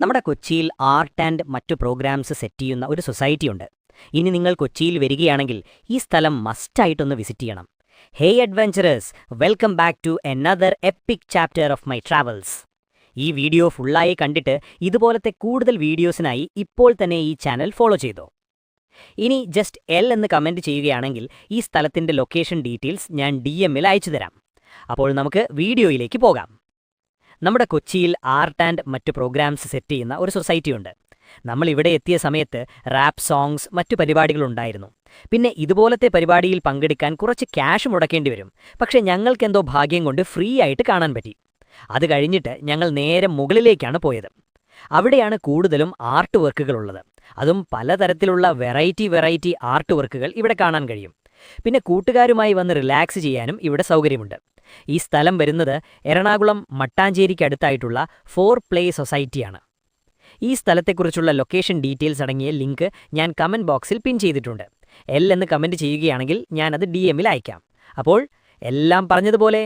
നമ്മുടെ കൊച്ചിയിൽ art and മറ്റു പ്രോഗ്രാംസ് സെറ്റ് ചെയ്യുന്ന ഒരു സൊസൈറ്റിയുണ്ട്. ഇനി നിങ്ങൾ കൊച്ചിയിൽ വരികയാണെങ്കിൽ ഈ സ്ഥലം മസ്റ്റായിട്ടൊന്ന് വിസിറ്റ് ചെയ്യണം. Hey adventurers, welcome back to another epic chapter of my travels. ഈ വീഡിയോ ഫുള്ളായി കണ്ടിട്ട് ഇതുപോലത്തെ കൂടുതൽ വീഡിയോസിനായി ഇപ്പോൾ തന്നെ ഈ ചാനൽ ഫോളോ ചെയ്തോ. ഇനി ജസ്റ്റ് എൽ എന്ന് കമൻറ്റ് ചെയ്യുകയാണെങ്കിൽ ഈ സ്ഥലത്തിൻ്റെ ലൊക്കേഷൻ ഡീറ്റെയിൽസ് ഞാൻ DM-ൽ അയച്ചു തരാം. അപ്പോൾ നമുക്ക് വീഡിയോയിലേക്ക് പോകാം. നമ്മുടെ കൊച്ചിയിൽ ആർട്ട് ആൻഡ് മറ്റു പ്രോഗ്രാംസ് സെറ്റ് ചെയ്യുന്ന ഒരു സൊസൈറ്റിയുണ്ട്. നമ്മൾ ഇവിടെ എത്തിയ സമയത്ത് റാപ്പ് സോങ്സ് മറ്റു പരിപാടികളുണ്ടായിരുന്നു. പിന്നെ ഇതുപോലത്തെ പരിപാടിയിൽ പങ്കെടുക്കാൻ കുറച്ച് ക്യാഷ് മുടക്കേണ്ടി വരും. പക്ഷേ ഞങ്ങൾക്കെന്തോ ഭാഗ്യം കൊണ്ട് ഫ്രീ ആയിട്ട് കാണാൻ പറ്റി. അത് കഴിഞ്ഞിട്ട് ഞങ്ങൾ നേരെ മുകളിലേക്കാണ് പോയത്. അവിടെയാണ് കൂടുതലും ആർട്ട് വർക്കുകളുള്ളത്. അതും പലതരത്തിലുള്ള വെറൈറ്റി ആർട്ട് വർക്കുകൾ ഇവിടെ കാണാൻ കഴിയും. പിന്നെ കൂട്ടുകാരുമായി വന്ന് റിലാക്സ് ചെയ്യാനും ഇവിടെ സൗകര്യമുണ്ട്. ഈ സ്ഥലം വരുന്നത് എറണാകുളം മട്ടാഞ്ചേരിക്കടുത്തായിട്ടുള്ള 4 പ്ലേ സൊസൈറ്റിയാണ്. ഈ സ്ഥലത്തെക്കുറിച്ചുള്ള ലൊക്കേഷൻ ഡീറ്റെയിൽസ് അടങ്ങിയ ലിങ്ക് ഞാൻ കമൻറ്റ് ബോക്സിൽ പിൻ ചെയ്തിട്ടുണ്ട്. എൽ എന്ന് കമൻറ്റ് ചെയ്യുകയാണെങ്കിൽ ഞാനത് DM-ൽ അയക്കാം. അപ്പോൾ എല്ലാം പറഞ്ഞതുപോലെ